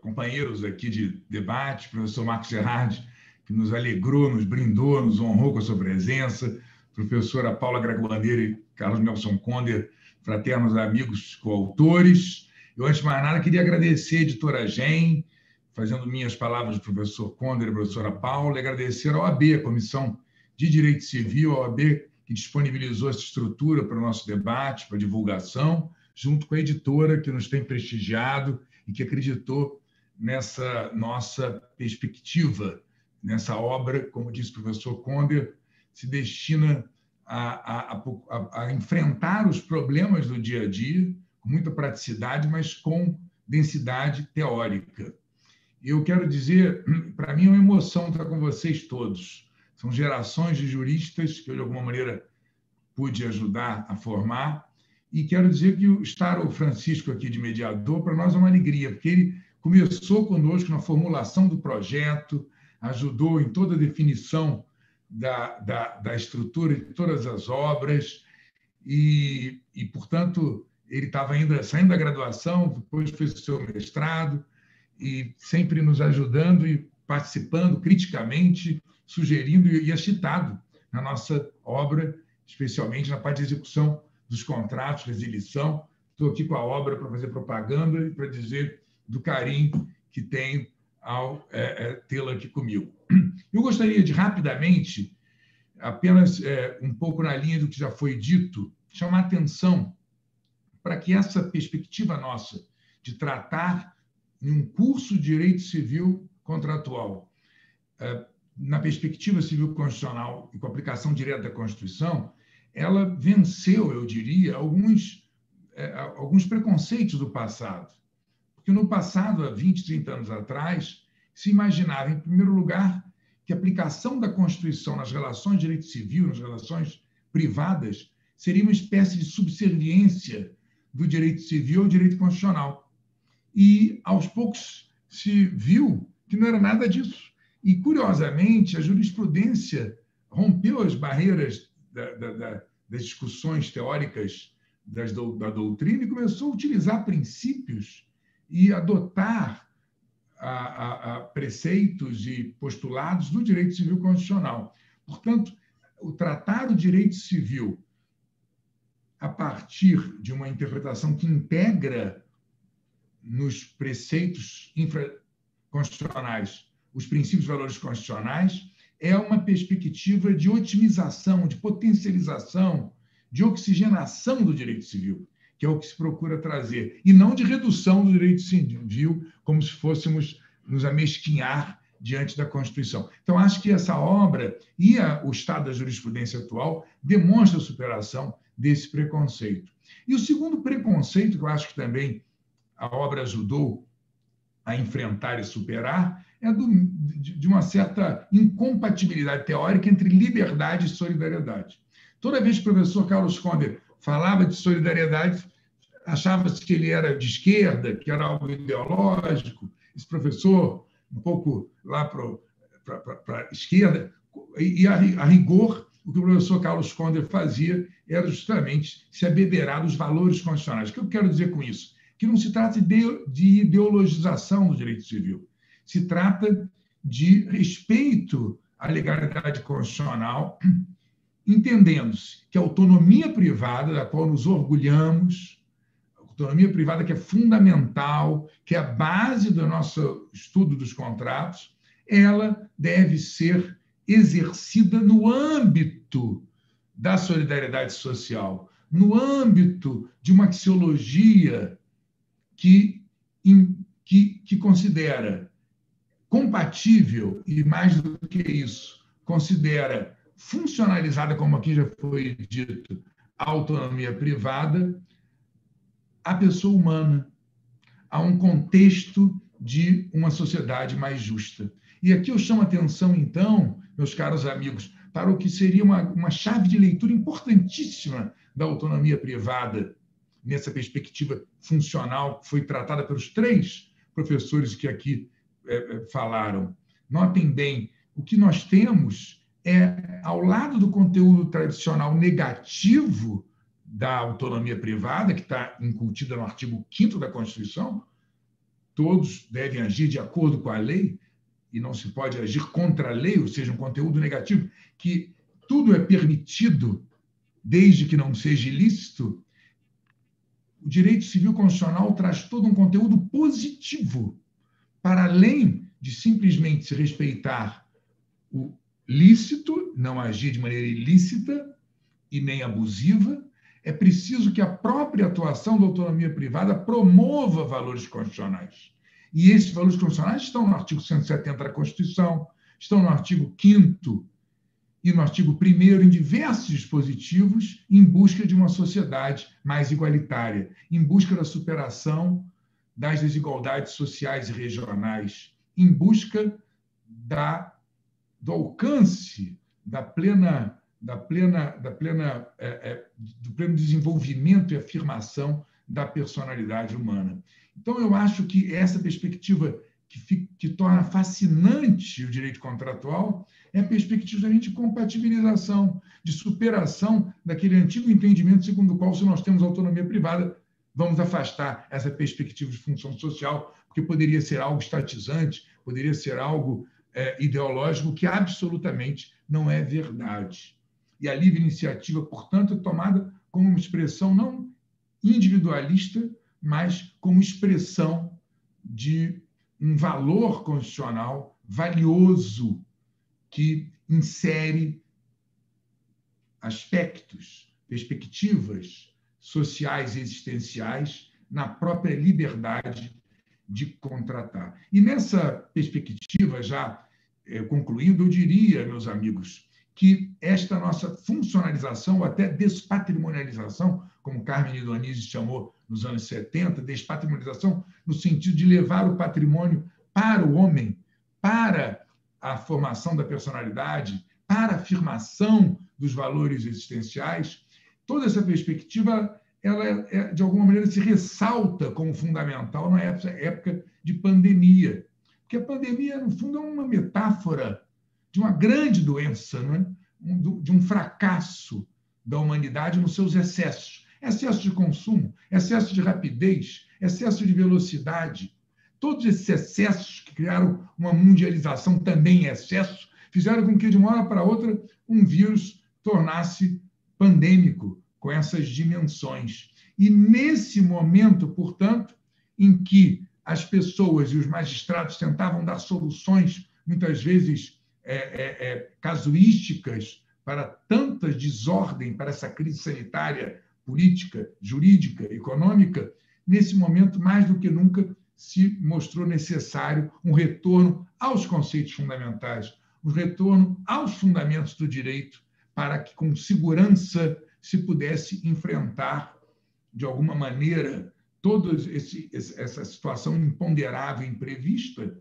companheiros aqui de debate, professor Marcos Gerardi, que nos alegrou, nos brindou, nos honrou com a sua presença, professora Paula Graguandeira e Carlos Nelson Conder, fraternos amigos coautores. Eu, antes de mais nada, queria agradecer a editora GEM, fazendo minhas palavras do professor Conder e da professora Paula, e agradecer à OAB, a Comissão de Direito Civil, a OAB, que disponibilizou essa estrutura para o nosso debate, para a divulgação, junto com a editora que nos tem prestigiado e que acreditou nessa nossa perspectiva, nessa obra, como disse o professor Conder, se destina a enfrentar os problemas do dia a dia, com muita praticidade, mas com densidade teórica. Eu quero dizer, para mim é uma emoção estar com vocês todos. São gerações de juristas que eu, de alguma maneira, pude ajudar a formar. E quero dizer que estar o Francisco aqui de mediador, para nós é uma alegria, porque ele começou conosco na formulação do projeto, ajudou em toda a definição da estrutura de todas as obras e, portanto, ele estava ainda saindo da graduação, depois fez o seu mestrado e sempre nos ajudando e participando criticamente, sugerindo e excitado na nossa obra, especialmente na parte de execução dos contratos, resilição. Estou aqui com a obra para fazer propaganda e para dizer do carinho que tenho ao tê-la aqui comigo. Eu gostaria de, rapidamente, apenas um pouco na linha do que já foi dito, chamar atenção para que essa perspectiva nossa de tratar em um curso de direito civil contratual, na perspectiva civil constitucional e com aplicação direta da Constituição, ela venceu, eu diria, alguns preconceitos do passado. Porque no passado, há 20, 30 anos atrás, se imaginava, em primeiro lugar, que a aplicação da Constituição nas relações de direito civil, nas relações privadas, seria uma espécie de subserviência do direito civil ao direito constitucional. E, aos poucos, se viu que não era nada disso. E, curiosamente, a jurisprudência rompeu as barreiras das discussões teóricas da doutrina e começou a utilizar princípios e adotar preceitos e postulados do direito civil constitucional. Portanto, o tratar o direito civil a partir de uma interpretação que integra nos preceitos infraconstitucionais os princípios e valores constitucionais é uma perspectiva de otimização, de potencialização, de oxigenação do direito civil, que é o que se procura trazer, e não de redução do direito civil, como se fôssemos nos amesquinhar diante da Constituição. Então, acho que essa obra e o estado da jurisprudência atual demonstra a superação desse preconceito. E o segundo preconceito, que eu acho que também a obra ajudou a enfrentar e superar, é de uma certa incompatibilidade teórica entre liberdade e solidariedade. Toda vez que o professor Carlos Conder falava de solidariedade, achava-se que ele era de esquerda, que era algo ideológico. Esse professor, um pouco lá para a esquerda, e a rigor, o que o professor Carlos Conder fazia era justamente se abeberar dos valores constitucionais. O que eu quero dizer com isso? Que não se trata de ideologização do direito civil. Se trata de respeito à legalidade constitucional, entendendo-se que a autonomia privada, da qual nos orgulhamos, a autonomia privada que é fundamental, que é a base do nosso estudo dos contratos, ela deve ser exercida no âmbito da solidariedade social, no âmbito de uma axiologia que considera compatível, e mais do que isso, considera funcionalizada, como aqui já foi dito, a autonomia privada, à pessoa humana, a um contexto de uma sociedade mais justa. E aqui eu chamo a atenção, então, meus caros amigos, para o que seria uma chave de leitura importantíssima da autonomia privada, nessa perspectiva funcional, que foi tratada pelos 3 professores que aqui falaram. Notem bem, o que nós temos é, ao lado do conteúdo tradicional negativo da autonomia privada, que está incutida no artigo 5º da Constituição, todos devem agir de acordo com a lei, e não se pode agir contra a lei, ou seja, um conteúdo negativo, que tudo é permitido, desde que não seja ilícito. O direito civil constitucional traz todo um conteúdo positivo, para além de simplesmente se respeitar o lícito, não agir de maneira ilícita e nem abusiva. É preciso que a própria atuação da autonomia privada promova valores constitucionais. E esses valores constitucionais estão no artigo 170 da Constituição, estão no artigo 5º e no artigo 1º, em diversos dispositivos, em busca de uma sociedade mais igualitária, em busca da superação das desigualdades sociais e regionais, em busca do alcance do pleno desenvolvimento e afirmação da personalidade humana. Então, eu acho que essa perspectiva que torna fascinante o direito contratual é a perspectiva de compatibilização, de superação daquele antigo entendimento segundo o qual, se nós temos autonomia privada, vamos afastar essa perspectiva de função social, porque poderia ser algo estatizante, poderia ser algo ideológico, que absolutamente não é verdade. E a livre iniciativa, portanto, é tomada como uma expressão não individualista, mas como expressão de um valor constitucional valioso que insere aspectos, perspectivas sociais e existenciais na própria liberdade de contratar. E nessa perspectiva, já concluindo, eu diria, meus amigos, que esta nossa funcionalização, ou até despatrimonialização, como Carmen Donize chamou nos anos 70, despatrimonialização no sentido de levar o patrimônio para o homem, para a formação da personalidade, para a afirmação dos valores existenciais, toda essa perspectiva, ela, de alguma maneira, se ressalta como fundamental na época de pandemia. Porque a pandemia, no fundo, é uma metáfora de uma grande doença, não é? De um fracasso da humanidade nos seus excessos. Excesso de consumo, excesso de rapidez, excesso de velocidade. Todos esses excessos que criaram uma mundialização também em excesso, fizeram com que, de uma hora para outra, um vírus tornasse pandêmico, com essas dimensões. E nesse momento, portanto, em que as pessoas e os magistrados tentavam dar soluções, muitas vezes casuísticas, para tanta desordem, para essa crise sanitária, política, jurídica, econômica, nesse momento, mais do que nunca, se mostrou necessário um retorno aos conceitos fundamentais, um retorno aos fundamentos do direito, para que, com segurança, se pudesse enfrentar, de alguma maneira, toda essa situação imponderável, imprevista,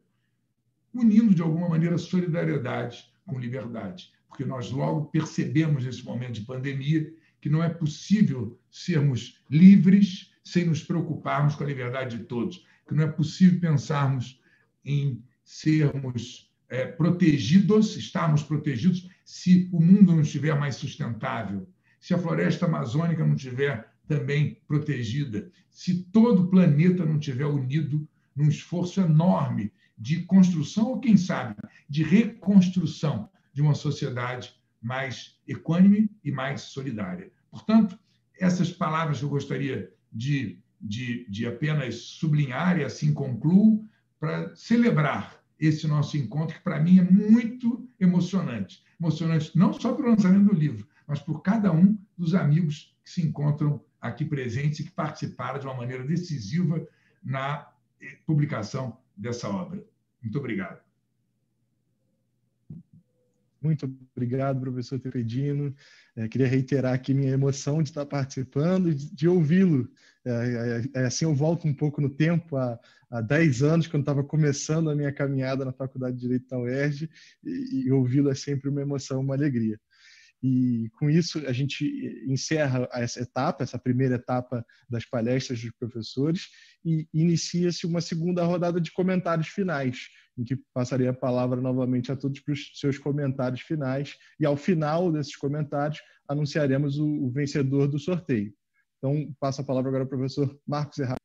unindo, de alguma maneira, solidariedade com liberdade. Porque nós logo percebemos, nesse momento de pandemia, que não é possível sermos livres sem nos preocuparmos com a liberdade de todos, que não é possível pensarmos em sermos protegidos, estarmos protegidos, se o mundo não estiver mais sustentável, se a floresta amazônica não estiver também protegida, se todo o planeta não estiver unido num esforço enorme de construção, ou, quem sabe, de reconstrução de uma sociedade mais equânime e mais solidária. Portanto, essas palavras que eu gostaria de apenas sublinhar, e assim concluo, para celebrar esse nosso encontro, que para mim é muito emocionante. Emocionante não só pelo lançamento do livro, mas por cada um dos amigos que se encontram aqui presentes e que participaram de uma maneira decisiva na publicação dessa obra. Muito obrigado. Muito obrigado, professor Tefedino. Queria reiterar aqui minha emoção de estar participando e de ouvi-lo. Assim eu volto um pouco no tempo, há 10 anos, quando estava começando a minha caminhada na Faculdade de Direito da UERJ, e ouvi-lo é sempre uma emoção, uma alegria. E com isso a gente encerra essa primeira etapa das palestras dos professores, e inicia-se uma segunda rodada de comentários finais, em que passaria a palavra novamente a todos para os seus comentários finais, e ao final desses comentários anunciaremos o vencedor do sorteio. Então, passo a palavra agora ao professor Marcos Errard.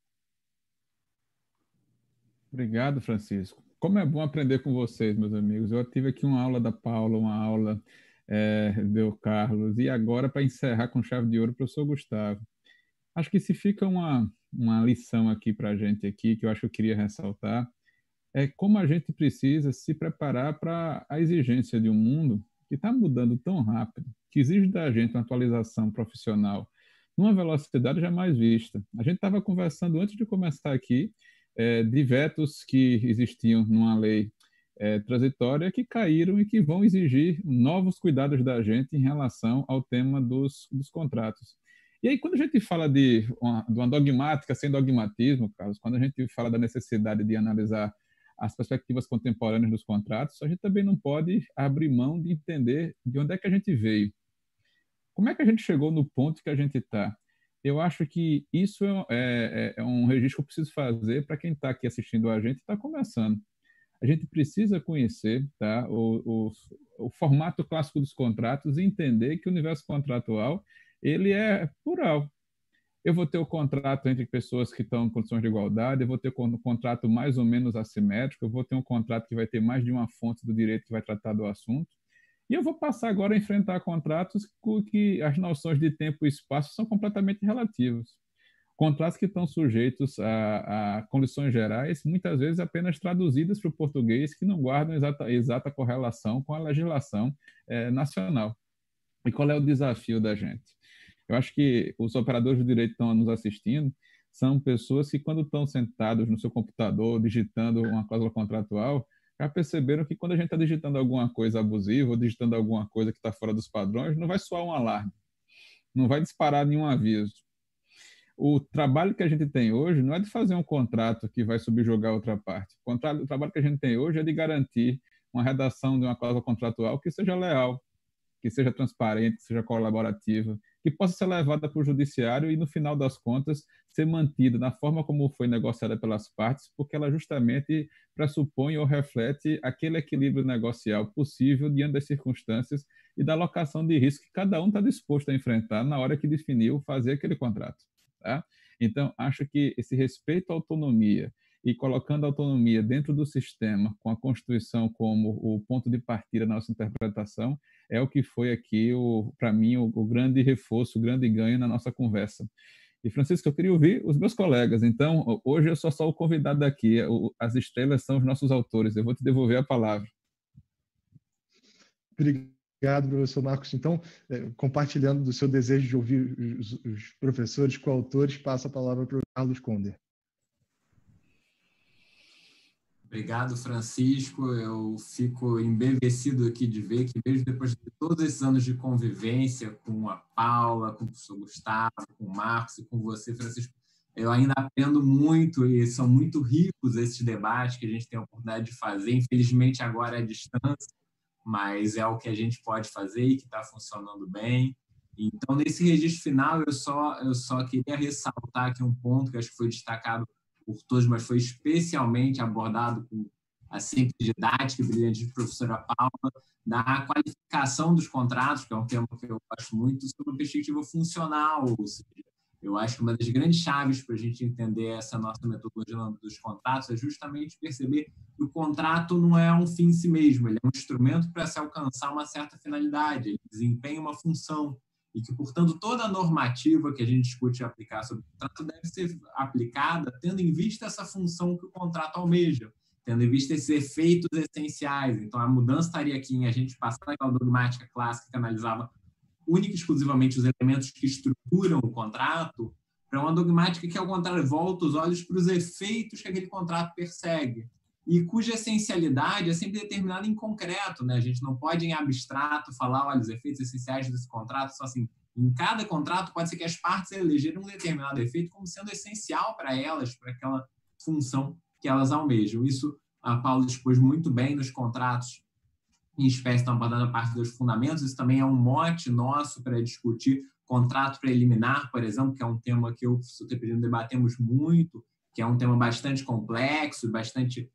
Obrigado, Francisco. Como é bom aprender com vocês, meus amigos. Eu tive aqui uma aula da Paula, uma aula do Carlos, e agora, para encerrar com chave de ouro, o professor Gustavo. Acho que se fica uma lição aqui para a gente aqui, que eu acho que eu queria ressaltar, é como a gente precisa se preparar para a exigência de um mundo que está mudando tão rápido, que exige da gente uma atualização profissional numa velocidade jamais vista. A gente estava conversando antes de começar aqui de vetos que existiam numa lei transitória que caíram e que vão exigir novos cuidados da gente em relação ao tema dos contratos. E aí, quando a gente fala de uma dogmática sem dogmatismo, Carlos, quando a gente fala da necessidade de analisar as perspectivas contemporâneas dos contratos, a gente também não pode abrir mão de entender de onde é que a gente veio. Como é que a gente chegou no ponto que a gente está? Eu acho que isso é um registro que eu preciso fazer para quem está aqui assistindo a gente e está começando. A gente precisa conhecer, tá, o formato clássico dos contratos e entender que o universo contratual ele é plural. Eu vou ter o contrato entre pessoas que estão em condições de igualdade, eu vou ter um contrato mais ou menos assimétrico, eu vou ter um contrato que vai ter mais de uma fonte do direito que vai tratar do assunto, e eu vou passar agora a enfrentar contratos que as noções de tempo e espaço são completamente relativas. Contratos que estão sujeitos a condições gerais, muitas vezes apenas traduzidas para o português, que não guardam exata correlação com a legislação nacional. E qual é o desafio da gente? Eu acho que os operadores do direito que estão nos assistindo são pessoas que, quando estão sentados no seu computador, digitando uma cláusula contratual, já perceberam que quando a gente está digitando alguma coisa abusiva ou digitando alguma coisa que está fora dos padrões, não vai soar um alarme, não vai disparar nenhum aviso. O trabalho que a gente tem hoje não é de fazer um contrato que vai subjugar outra parte. O trabalho que a gente tem hoje é de garantir uma redação de uma cláusula contratual que seja leal, que seja transparente, que seja colaborativa, que possa ser levada para o judiciário e, no final das contas, ser mantida na forma como foi negociada pelas partes, porque ela justamente pressupõe ou reflete aquele equilíbrio negocial possível diante das circunstâncias e da alocação de risco que cada um está disposto a enfrentar na hora que definiu fazer aquele contrato. Tá? Então, acho que esse respeito à autonomia e colocando a autonomia dentro do sistema, com a Constituição como o ponto de partida na nossa interpretação, é o que foi aqui, para mim, o grande reforço, o grande ganho na nossa conversa. E, Francisco, eu queria ouvir os meus colegas. Então, hoje eu sou só o convidado daqui, as estrelas são os nossos autores. Eu vou te devolver a palavra. Obrigado, professor Marcos. Então, compartilhando do seu desejo de ouvir os professores coautores, passo a palavra para o Carlos Conder. Obrigado, Francisco. Eu fico embevecido aqui de ver que, mesmo depois de todos esses anos de convivência com a Paula, com o professor Gustavo, com o Marcos e com você, Francisco, eu ainda aprendo muito e são muito ricos esses debates que a gente tem a oportunidade de fazer. Infelizmente, agora é à distância, mas é o que a gente pode fazer e que está funcionando bem. Então, nesse registro final, eu só queria ressaltar aqui um ponto que acho que foi destacado por todos, mas foi especialmente abordado com a simples didática e brilhante de professora Paula, da qualificação dos contratos, que é um tema que eu gosto muito, sobre uma perspectiva funcional. Ou seja, eu acho que uma das grandes chaves para a gente entender essa nossa metodologia dos contratos é justamente perceber que o contrato não é um fim em si mesmo, ele é um instrumento para se alcançar uma certa finalidade, ele desempenha uma função. E que, portanto, toda a normativa que a gente discute aplicar sobre o contrato deve ser aplicada tendo em vista essa função que o contrato almeja, tendo em vista esses efeitos essenciais. Então, a mudança estaria aqui em a gente passar daquela dogmática clássica que analisava única e exclusivamente os elementos que estruturam o contrato para uma dogmática que, ao contrário, volta os olhos para os efeitos que aquele contrato persegue. e cuja essencialidade é sempre determinada em concreto, né? A gente não pode, em abstrato, falar, olha, os efeitos essenciais desse contrato são assim. Em cada contrato, pode ser que as partes elegeram um determinado efeito como sendo essencial para elas, para aquela função que elas almejam. Isso a Paula expôs muito bem nos contratos, em espécie, estão abordando a parte dos fundamentos. Isso também é um mote nosso para discutir contrato preliminar, por exemplo, que é um tema que eu e o professor Tepedino debatemos muito, que é um tema bastante complexo, bastante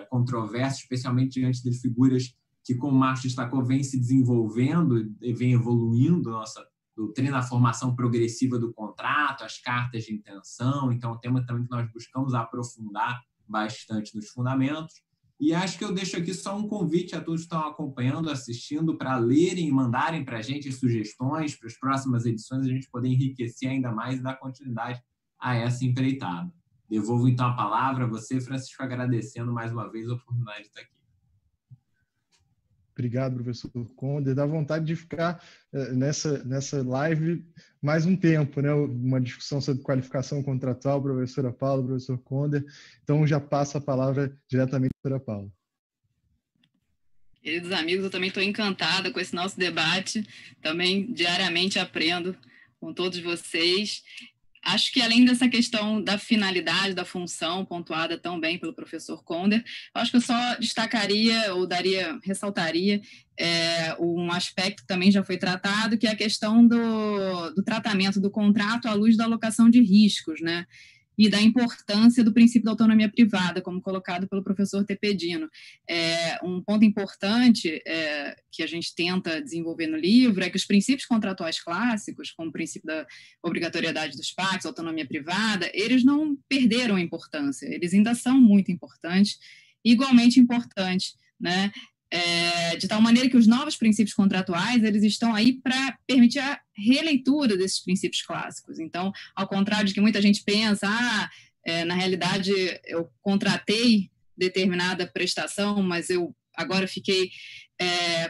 controverso, especialmente diante de figuras que, como o Marcos destacou, vêm se desenvolvendo e vêm evoluindo nossa doutrina, a formação progressiva do contrato, as cartas de intenção. Então, é um tema também que nós buscamos aprofundar bastante nos fundamentos. E acho que eu deixo aqui só um convite a todos que estão acompanhando, assistindo, para lerem e mandarem para a gente as sugestões para as próximas edições, a gente poder enriquecer ainda mais e dar continuidade a essa empreitada. Devolvo, então, a palavra a você, Francisco, agradecendo mais uma vez a oportunidade de estar aqui. Obrigado, professor Conder. Dá vontade de ficar nessa live mais um tempo, né? Uma discussão sobre qualificação contratual, professora Paula, professor Conder. Então, já passo a palavra diretamente para a professora Paula. Queridos amigos, eu também estou encantada com esse nosso debate. Também diariamente aprendo com todos vocês. Acho que, além dessa questão da finalidade, da função, pontuada tão bem pelo professor Conder, acho que eu só destacaria ou ressaltaria um aspecto que também já foi tratado, que é a questão do tratamento do contrato à luz da alocação de riscos, né? E da importância do princípio da autonomia privada, como colocado pelo professor Tepedino. Um ponto importante que a gente tenta desenvolver no livro é que os princípios contratuais clássicos, como o princípio da obrigatoriedade dos pactos, autonomia privada, eles não perderam a importância, eles ainda são muito importantes, igualmente importantes, né? De tal maneira que os novos princípios contratuais, eles estão aí para permitir a releitura desses princípios clássicos. Então, ao contrário de que muita gente pensa, na realidade eu contratei determinada prestação, mas eu agora fiquei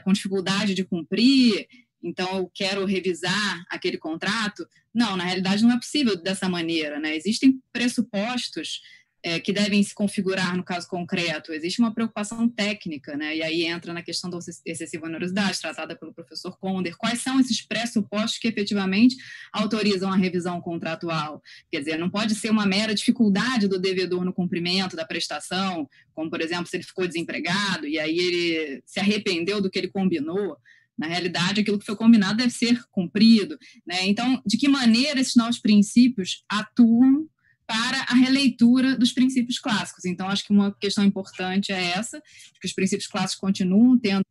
com dificuldade de cumprir, então eu quero revisar aquele contrato. Não, na realidade não é possível dessa maneira, né? Existem pressupostos que devem se configurar no caso concreto. Existe uma preocupação técnica, né? E aí entra na questão da excessiva onerosidade, tratada pelo professor Conder. Quais são esses pressupostos que efetivamente autorizam a revisão contratual? Quer dizer, não pode ser uma mera dificuldade do devedor no cumprimento da prestação, como, por exemplo, se ele ficou desempregado e aí ele se arrependeu do que ele combinou. Na realidade, aquilo que foi combinado deve ser cumprido, né? Então, de que maneira esses novos princípios atuam para a releitura dos princípios clássicos? Então, acho que uma questão importante é essa, que os princípios clássicos continuam tendo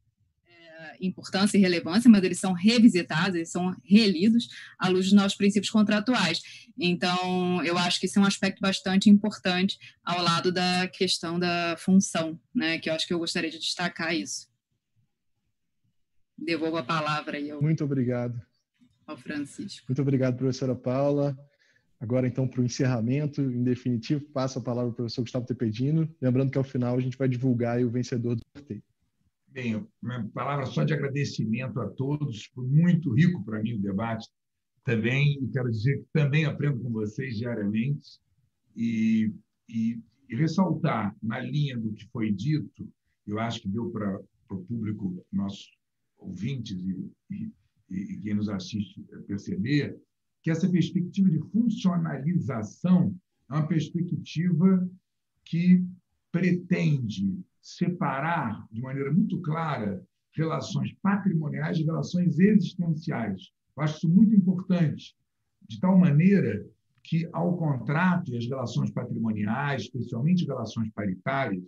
importância e relevância, mas eles são revisitados, eles são relidos à luz dos novos princípios contratuais. Então, eu acho que isso é um aspecto bastante importante ao lado da questão da função, né, que eu acho que eu gostaria de destacar isso. Devolvo a palavra aí Muito obrigado ao Francisco. Muito obrigado, professora Paula. Agora, então, para o encerramento, em definitivo, passo a palavra ao professor Gustavo Tepedino. Lembrando que, ao final, a gente vai divulgar o vencedor do sorteio. Bem, uma palavra só de agradecimento a todos. Foi muito rico para mim o debate também. E quero dizer que também aprendo com vocês diariamente. E ressaltar, na linha do que foi dito, eu acho que deu para o público, nossos ouvintes e quem nos assiste perceber, que essa perspectiva de funcionalização é uma perspectiva que pretende separar de maneira muito clara relações patrimoniais de relações existenciais. Eu acho isso muito importante, de tal maneira que, ao contrato e às relações patrimoniais, especialmente relações paritárias,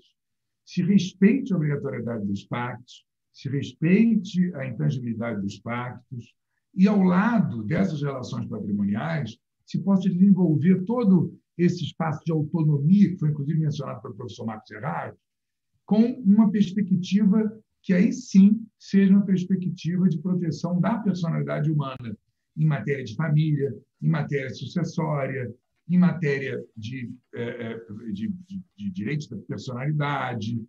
se respeite a obrigatoriedade dos pactos, se respeite a intangibilidade dos pactos, e, ao lado dessas relações patrimoniais, se possa desenvolver todo esse espaço de autonomia, que foi, inclusive, mencionado pelo professor Marcos Erhard, com uma perspectiva que, aí sim, seja uma perspectiva de proteção da personalidade humana, em matéria de família, em matéria sucessória, em matéria de direitos da personalidade,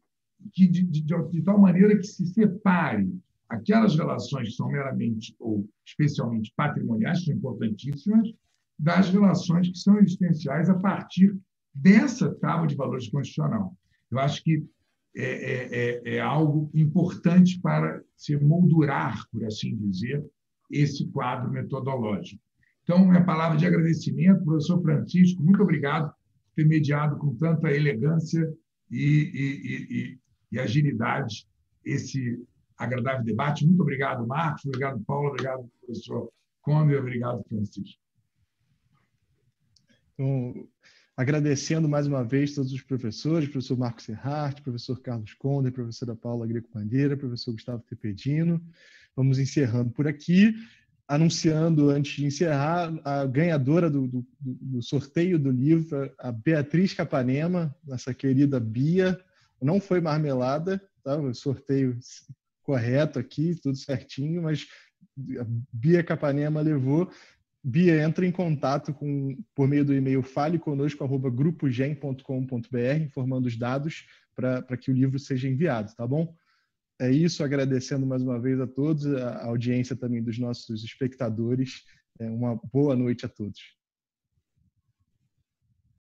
de tal maneira que se separe aquelas relações que são meramente ou especialmente patrimoniais, que são importantíssimas, das relações que são existenciais a partir dessa tábua de valores constitucional. Eu acho que é algo importante para se moldurar, por assim dizer, esse quadro metodológico. Então, minha palavra de agradecimento, professor Francisco, muito obrigado por ter mediado com tanta elegância e agilidade esse agradável debate. Muito obrigado, Marcos, obrigado, Paulo, obrigado, professor Conde, obrigado, Francisco. Então, agradecendo mais uma vez todos os professores, professor Marcos Erhardt, professor Carlos Conde, professora Paula Greco Bandeira, professor Gustavo Tepedino. Vamos encerrando por aqui, anunciando, antes de encerrar, a ganhadora do sorteio do livro, a Beatriz Capanema, nossa querida Bia. Não foi marmelada, tá? O sorteio correto aqui, tudo certinho, mas a Bia Capanema levou. Bia, entra em contato por meio do e-mail faleconosco@grupogem.com.br, informando os dados para que o livro seja enviado, tá bom? É isso, agradecendo mais uma vez a todos, a audiência também dos nossos espectadores. Uma boa noite a todos.